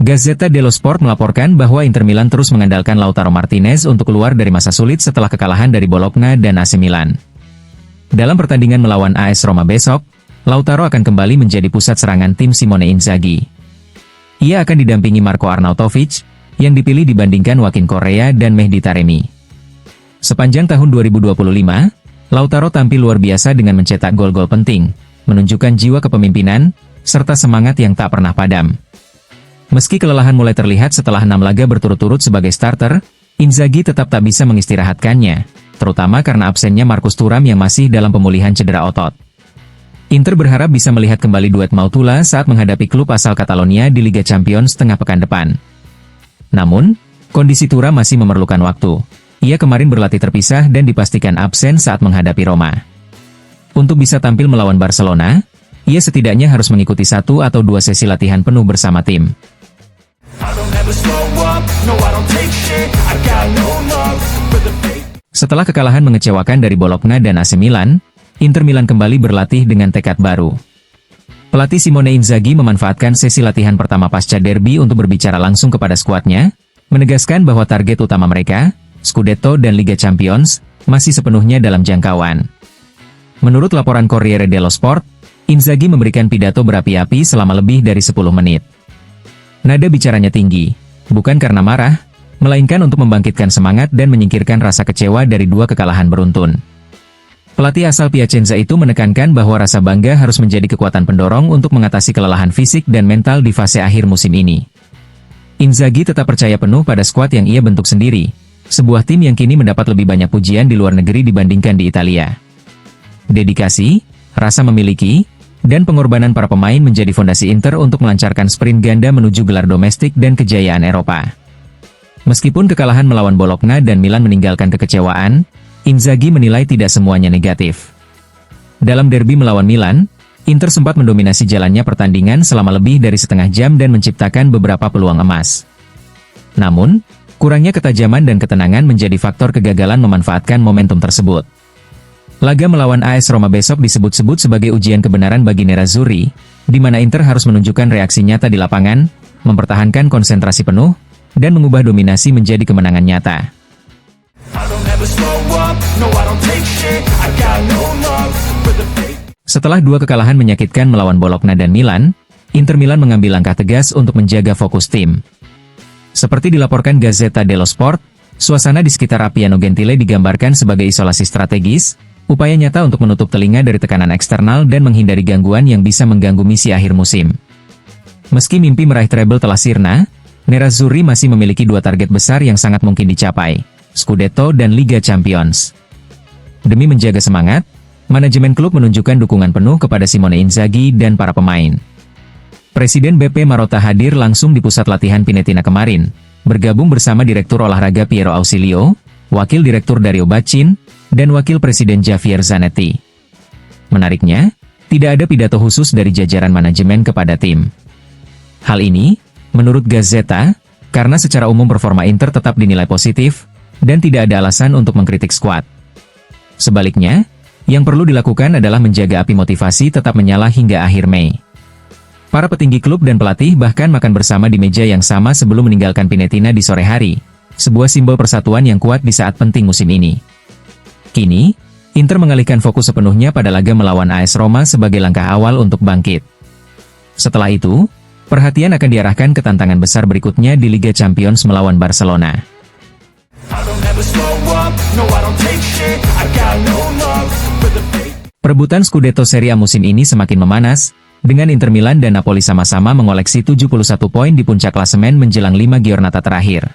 Gazzetta dello Sport melaporkan bahwa Inter Milan terus mengandalkan Lautaro Martinez untuk keluar dari masa sulit setelah kekalahan dari Bologna dan AC Milan. Dalam pertandingan melawan AS Roma besok, Lautaro akan kembali menjadi pusat serangan tim Simone Inzaghi. Ia akan didampingi Marco Arnautovic, yang dipilih dibandingkan Joaquin Correa dan Mehdi Taremi. Sepanjang tahun 2025, Lautaro tampil luar biasa dengan mencetak gol-gol penting, menunjukkan jiwa kepemimpinan, serta semangat yang tak pernah padam. Meski kelelahan mulai terlihat setelah 6 laga berturut-turut sebagai starter, Inzaghi tetap tak bisa mengistirahatkannya, terutama karena absennya Marcus Thuram yang masih dalam pemulihan cedera otot. Inter berharap bisa melihat kembali duet Mautula saat menghadapi klub asal Catalonia di Liga Champions tengah pekan depan. Namun, kondisi Thuram masih memerlukan waktu. Ia kemarin berlatih terpisah dan dipastikan absen saat menghadapi Roma. Untuk bisa tampil melawan Barcelona, ia setidaknya harus mengikuti 1 atau 2 sesi latihan penuh bersama tim. Setelah kekalahan mengecewakan dari Bologna dan AC Milan, Inter Milan kembali berlatih dengan tekad baru. Pelatih Simone Inzaghi memanfaatkan sesi latihan pertama pasca derby untuk berbicara langsung kepada skuadnya, menegaskan bahwa target utama mereka, Scudetto dan Liga Champions, masih sepenuhnya dalam jangkauan. Menurut laporan Corriere dello Sport, Inzaghi memberikan pidato berapi-api selama lebih dari 10 menit. Nada bicaranya tinggi, bukan karena marah, melainkan untuk membangkitkan semangat dan menyingkirkan rasa kecewa dari 2 kekalahan beruntun. Pelatih asal Piacenza itu menekankan bahwa rasa bangga harus menjadi kekuatan pendorong untuk mengatasi kelelahan fisik dan mental di fase akhir musim ini. Inzaghi tetap percaya penuh pada skuad yang ia bentuk sendiri, sebuah tim yang kini mendapat lebih banyak pujian di luar negeri dibandingkan di Italia. Dedikasi, rasa memiliki, dan pengorbanan para pemain menjadi fondasi Inter untuk melancarkan sprint ganda menuju gelar domestik dan kejayaan Eropa. Meskipun kekalahan melawan Bologna dan Milan meninggalkan kekecewaan, Inzaghi menilai tidak semuanya negatif. Dalam derby melawan Milan, Inter sempat mendominasi jalannya pertandingan selama lebih dari setengah jam dan menciptakan beberapa peluang emas. Namun, kurangnya ketajaman dan ketenangan menjadi faktor kegagalan memanfaatkan momentum tersebut. Laga melawan AS Roma besok disebut-sebut sebagai ujian kebenaran bagi Nerazzurri, di mana Inter harus menunjukkan reaksi nyata di lapangan, mempertahankan konsentrasi penuh, dan mengubah dominasi menjadi kemenangan nyata. Setelah 2 kekalahan menyakitkan melawan Bologna dan Milan, Inter Milan mengambil langkah tegas untuk menjaga fokus tim. Seperti dilaporkan Gazzetta dello Sport, suasana di sekitar Appiano Gentile digambarkan sebagai isolasi strategis, upaya nyata untuk menutup telinga dari tekanan eksternal dan menghindari gangguan yang bisa mengganggu misi akhir musim. Meski mimpi meraih treble telah sirna, Nerazzurri masih memiliki 2 target besar yang sangat mungkin dicapai, Scudetto dan Liga Champions. Demi menjaga semangat, manajemen klub menunjukkan dukungan penuh kepada Simone Inzaghi dan para pemain. Presiden BP Marotta hadir langsung di pusat latihan Pinetina kemarin, bergabung bersama Direktur Olahraga Piero Ausilio, Wakil Direktur Dario Bacin, dan Wakil Presiden Javier Zanetti. Menariknya, tidak ada pidato khusus dari jajaran manajemen kepada tim. Hal ini, menurut Gazzetta, karena secara umum performa Inter tetap dinilai positif, dan tidak ada alasan untuk mengkritik skuad. Sebaliknya, yang perlu dilakukan adalah menjaga api motivasi tetap menyala hingga akhir Mei. Para petinggi klub dan pelatih bahkan makan bersama di meja yang sama sebelum meninggalkan Pinetina di sore hari, sebuah simbol persatuan yang kuat di saat penting musim ini. Kini, Inter mengalihkan fokus sepenuhnya pada laga melawan AS Roma sebagai langkah awal untuk bangkit. Setelah itu, perhatian akan diarahkan ke tantangan besar berikutnya di Liga Champions melawan Barcelona. Perebutan Scudetto Serie A musim ini semakin memanas, dengan Inter Milan dan Napoli sama-sama mengoleksi 71 poin di puncak klasemen menjelang 5 giornata terakhir.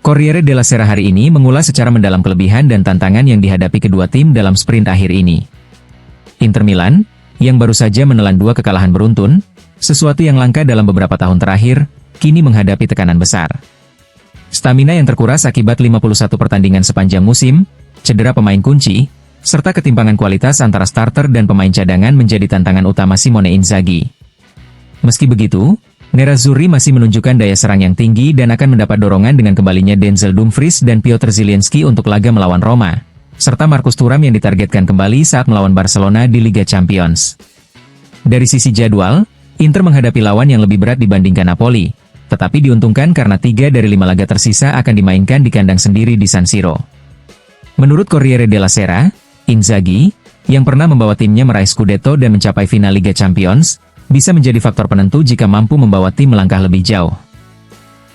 Corriere della Sera hari ini mengulas secara mendalam kelebihan dan tantangan yang dihadapi kedua tim dalam sprint akhir ini. Inter Milan, yang baru saja menelan 2 kekalahan beruntun, sesuatu yang langka dalam beberapa tahun terakhir, kini menghadapi tekanan besar. Stamina yang terkuras akibat 51 pertandingan sepanjang musim, cedera pemain kunci, serta ketimpangan kualitas antara starter dan pemain cadangan menjadi tantangan utama Simone Inzaghi. Meski begitu, Nerazzurri masih menunjukkan daya serang yang tinggi dan akan mendapat dorongan dengan kembalinya Denzel Dumfries dan Piotr Zielinski untuk laga melawan Roma, serta Marcus Thuram yang ditargetkan kembali saat melawan Barcelona di Liga Champions. Dari sisi jadwal, Inter menghadapi lawan yang lebih berat dibandingkan Napoli, tetapi diuntungkan karena 3 dari 5 laga tersisa akan dimainkan di kandang sendiri di San Siro. Menurut Corriere della Sera, Inzaghi, yang pernah membawa timnya meraih Scudetto dan mencapai final Liga Champions, bisa menjadi faktor penentu jika mampu membawa tim melangkah lebih jauh.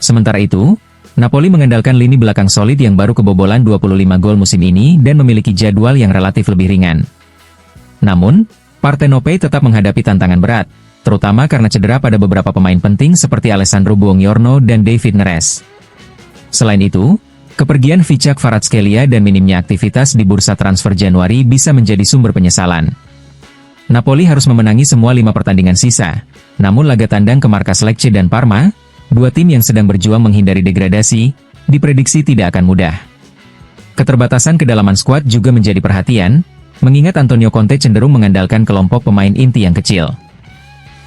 Sementara itu, Napoli mengandalkan lini belakang solid yang baru kebobolan 25 gol musim ini dan memiliki jadwal yang relatif lebih ringan. Namun, Partenope tetap menghadapi tantangan berat, terutama karena cedera pada beberapa pemain penting seperti Alessandro Buongiorno dan David Neres. Selain itu, kepergian Vichak Kvaratskhelia dan minimnya aktivitas di bursa transfer Januari bisa menjadi sumber penyesalan. Napoli harus memenangi semua 5 pertandingan sisa, namun laga tandang ke markas Lecce dan Parma, 2 tim yang sedang berjuang menghindari degradasi, diprediksi tidak akan mudah. Keterbatasan kedalaman skuad juga menjadi perhatian, mengingat Antonio Conte cenderung mengandalkan kelompok pemain inti yang kecil.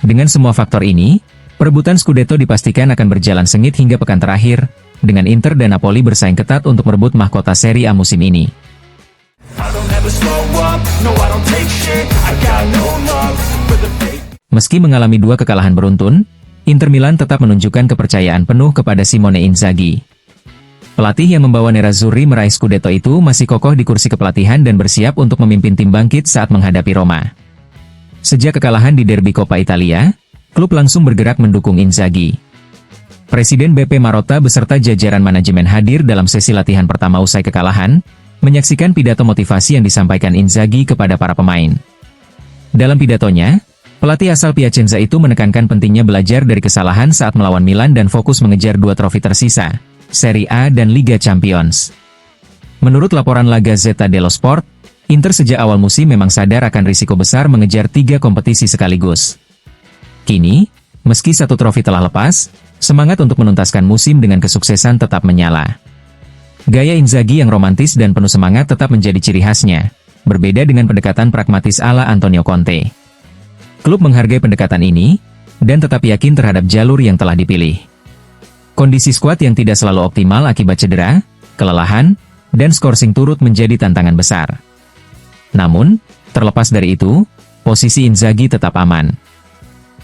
Dengan semua faktor ini, perebutan Scudetto dipastikan akan berjalan sengit hingga pekan terakhir, dengan Inter dan Napoli bersaing ketat untuk merebut mahkota Serie A musim ini. Meski mengalami 2 kekalahan beruntun, Inter Milan tetap menunjukkan kepercayaan penuh kepada Simone Inzaghi. Pelatih yang membawa Nerazzurri meraih Scudetto itu masih kokoh di kursi kepelatihan dan bersiap untuk memimpin tim bangkit saat menghadapi Roma. Sejak kekalahan di derby Coppa Italia, klub langsung bergerak mendukung Inzaghi. Presiden BP Marotta beserta jajaran manajemen hadir dalam sesi latihan pertama usai kekalahan, menyaksikan pidato motivasi yang disampaikan Inzaghi kepada para pemain. Dalam pidatonya, pelatih asal Piacenza itu menekankan pentingnya belajar dari kesalahan saat melawan Milan dan fokus mengejar 2 trofi tersisa, Serie A dan Liga Champions. Menurut laporan La Gazzetta dello Sport, Inter sejak awal musim memang sadar akan risiko besar mengejar 3 kompetisi sekaligus. Kini, meski 1 trofi telah lepas, semangat untuk menuntaskan musim dengan kesuksesan tetap menyala. Gaya Inzaghi yang romantis dan penuh semangat tetap menjadi ciri khasnya, berbeda dengan pendekatan pragmatis ala Antonio Conte. Klub menghargai pendekatan ini, dan tetap yakin terhadap jalur yang telah dipilih. Kondisi skuad yang tidak selalu optimal akibat cedera, kelelahan, dan skorsing turut menjadi tantangan besar. Namun, terlepas dari itu, posisi Inzaghi tetap aman.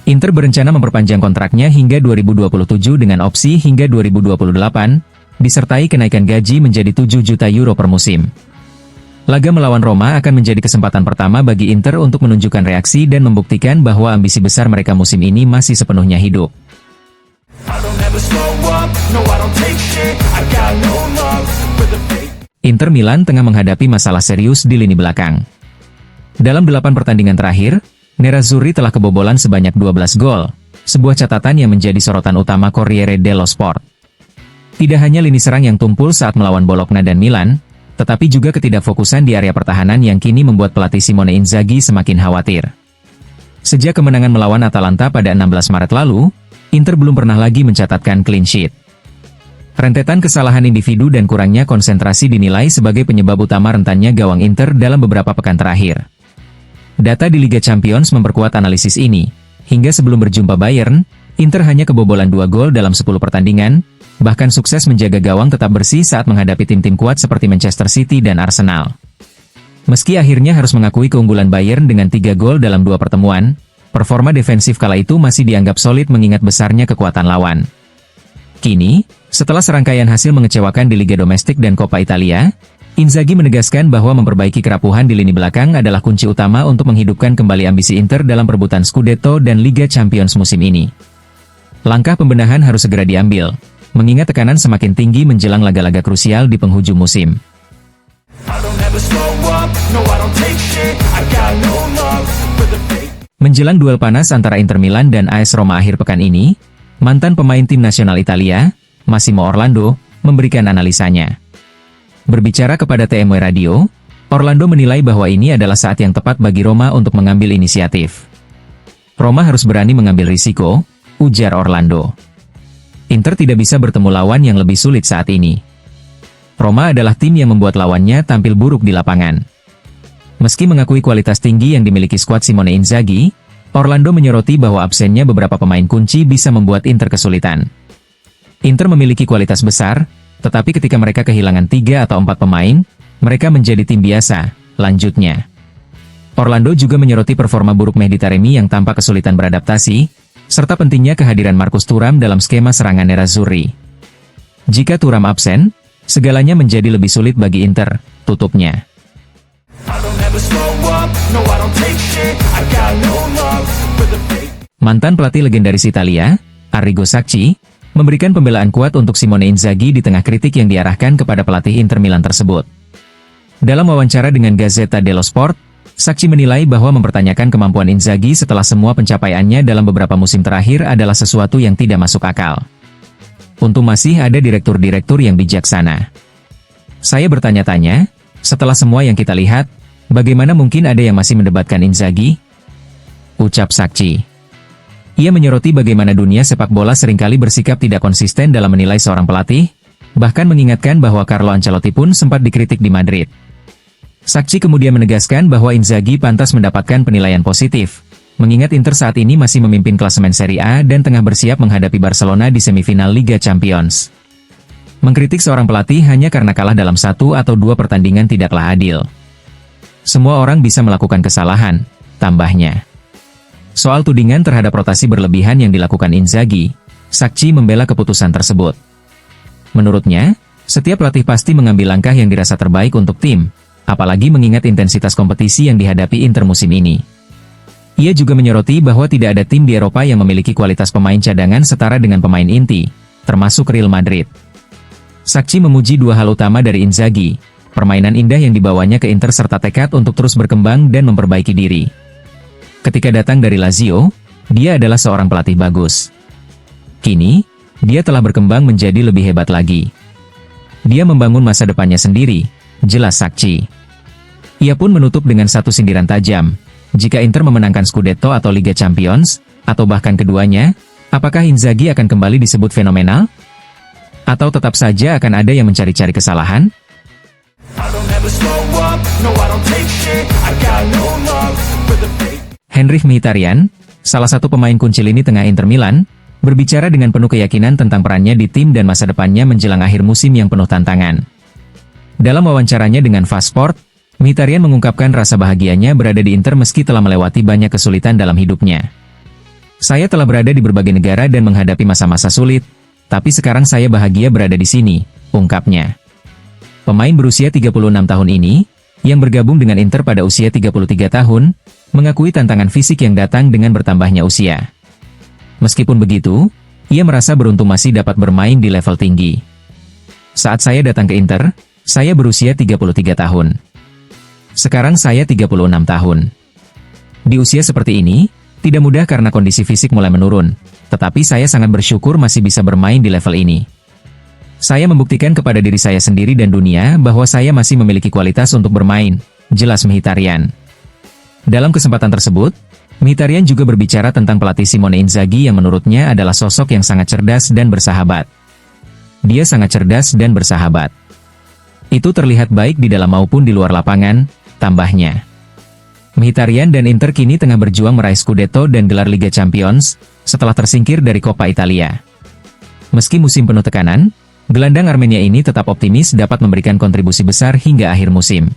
Inter berencana memperpanjang kontraknya hingga 2027 dengan opsi hingga 2028, disertai kenaikan gaji menjadi 7 juta euro per musim. Laga melawan Roma akan menjadi kesempatan pertama bagi Inter untuk menunjukkan reaksi dan membuktikan bahwa ambisi besar mereka musim ini masih sepenuhnya hidup. Inter Milan tengah menghadapi masalah serius di lini belakang. Dalam 8 pertandingan terakhir, Nerazzurri telah kebobolan sebanyak 12 gol, sebuah catatan yang menjadi sorotan utama Corriere dello Sport. Tidak hanya lini serang yang tumpul saat melawan Bologna dan Milan, tetapi juga ketidakfokusan di area pertahanan yang kini membuat pelatih Simone Inzaghi semakin khawatir. Sejak kemenangan melawan Atalanta pada 16 Maret lalu, Inter belum pernah lagi mencatatkan clean sheet. Rentetan kesalahan individu dan kurangnya konsentrasi dinilai sebagai penyebab utama rentannya gawang Inter dalam beberapa pekan terakhir. Data di Liga Champions memperkuat analisis ini. Hingga sebelum berjumpa Bayern, Inter hanya kebobolan 2 gol dalam 10 pertandingan, bahkan sukses menjaga gawang tetap bersih saat menghadapi tim-tim kuat seperti Manchester City dan Arsenal. Meski akhirnya harus mengakui keunggulan Bayern dengan 3 gol dalam 2 pertemuan, performa defensif kala itu masih dianggap solid mengingat besarnya kekuatan lawan. Kini, setelah serangkaian hasil mengecewakan di Liga Domestik dan Coppa Italia, Inzaghi menegaskan bahwa memperbaiki kerapuhan di lini belakang adalah kunci utama untuk menghidupkan kembali ambisi Inter dalam perebutan Scudetto dan Liga Champions musim ini. Langkah pembenahan harus segera diambil, mengingat tekanan semakin tinggi menjelang laga-laga krusial di penghujung musim. Menjelang duel panas antara Inter Milan dan AS Roma akhir pekan ini, mantan pemain tim nasional Italia, Massimo Orlando, memberikan analisanya. Berbicara kepada TMW Radio, Orlando menilai bahwa ini adalah saat yang tepat bagi Roma untuk mengambil inisiatif. Roma harus berani mengambil risiko, ujar Orlando. Inter tidak bisa bertemu lawan yang lebih sulit saat ini. Roma adalah tim yang membuat lawannya tampil buruk di lapangan. Meski mengakui kualitas tinggi yang dimiliki skuad Simone Inzaghi, Orlando menyoroti bahwa absennya beberapa pemain kunci bisa membuat Inter kesulitan. Inter memiliki kualitas besar, tetapi ketika mereka kehilangan 3 atau 4 pemain, mereka menjadi tim biasa, lanjutnya. Orlando juga menyoroti performa buruk Mehdi Taremi yang tampak kesulitan beradaptasi, serta pentingnya kehadiran Marcus Thuram dalam skema serangan Nerazzurri. Jika Thuram absen, segalanya menjadi lebih sulit bagi Inter, tutupnya. Mantan pelatih legendaris Italia, Arrigo Sacchi, memberikan pembelaan kuat untuk Simone Inzaghi di tengah kritik yang diarahkan kepada pelatih Inter Milan tersebut. Dalam wawancara dengan Gazzetta dello Sport, Sacchi menilai bahwa mempertanyakan kemampuan Inzaghi setelah semua pencapaiannya dalam beberapa musim terakhir adalah sesuatu yang tidak masuk akal. Untung masih ada direktur-direktur yang bijaksana. Saya bertanya-tanya, setelah semua yang kita lihat, bagaimana mungkin ada yang masih mendebatkan Inzaghi? Ucap Sacchi. Ia menyoroti bagaimana dunia sepak bola seringkali bersikap tidak konsisten dalam menilai seorang pelatih, bahkan mengingatkan bahwa Carlo Ancelotti pun sempat dikritik di Madrid. Sacchi kemudian menegaskan bahwa Inzaghi pantas mendapatkan penilaian positif, mengingat Inter saat ini masih memimpin klasemen Serie A dan tengah bersiap menghadapi Barcelona di semifinal Liga Champions. Mengkritik seorang pelatih hanya karena kalah dalam 1 atau 2 pertandingan tidaklah adil. Semua orang bisa melakukan kesalahan, tambahnya. Soal tudingan terhadap rotasi berlebihan yang dilakukan Inzaghi, Sacchi membela keputusan tersebut. Menurutnya, setiap pelatih pasti mengambil langkah yang dirasa terbaik untuk tim, apalagi mengingat intensitas kompetisi yang dihadapi Inter musim ini. Ia juga menyoroti bahwa tidak ada tim di Eropa yang memiliki kualitas pemain cadangan setara dengan pemain inti, termasuk Real Madrid. Sacchi memuji 2 hal utama dari Inzaghi, permainan indah yang dibawanya ke Inter serta tekad untuk terus berkembang dan memperbaiki diri. Ketika datang dari Lazio, dia adalah seorang pelatih bagus. Kini, dia telah berkembang menjadi lebih hebat lagi. Dia membangun masa depannya sendiri, jelas Sacchi. Ia pun menutup dengan satu sindiran tajam. Jika Inter memenangkan Scudetto atau Liga Champions, atau bahkan keduanya, apakah Inzaghi akan kembali disebut fenomenal? Atau tetap saja akan ada yang mencari-cari kesalahan? Henrikh Mkhitaryan, salah satu pemain kunci lini tengah Inter Milan, berbicara dengan penuh keyakinan tentang perannya di tim dan masa depannya menjelang akhir musim yang penuh tantangan. Dalam wawancaranya dengan Fast Sport, Mkhitaryan mengungkapkan rasa bahagianya berada di Inter meski telah melewati banyak kesulitan dalam hidupnya. Saya telah berada di berbagai negara dan menghadapi masa-masa sulit, tapi sekarang saya bahagia berada di sini, ungkapnya. Pemain berusia 36 tahun ini, yang bergabung dengan Inter pada usia 33 tahun, mengakui tantangan fisik yang datang dengan bertambahnya usia. Meskipun begitu, ia merasa beruntung masih dapat bermain di level tinggi. Saat saya datang ke Inter, saya berusia 33 tahun. Sekarang saya 36 tahun. Di usia seperti ini, tidak mudah karena kondisi fisik mulai menurun, tetapi saya sangat bersyukur masih bisa bermain di level ini. Saya membuktikan kepada diri saya sendiri dan dunia bahwa saya masih memiliki kualitas untuk bermain, jelas Mkhitaryan. Dalam kesempatan tersebut, Mkhitaryan juga berbicara tentang pelatih Simone Inzaghi yang menurutnya adalah sosok yang sangat cerdas dan bersahabat. Dia sangat cerdas dan bersahabat. Itu terlihat baik di dalam maupun di luar lapangan, tambahnya. Mkhitaryan dan Inter kini tengah berjuang meraih Scudetto dan gelar Liga Champions, setelah tersingkir dari Coppa Italia. Meski musim penuh tekanan, gelandang Armenia ini tetap optimis dapat memberikan kontribusi besar hingga akhir musim.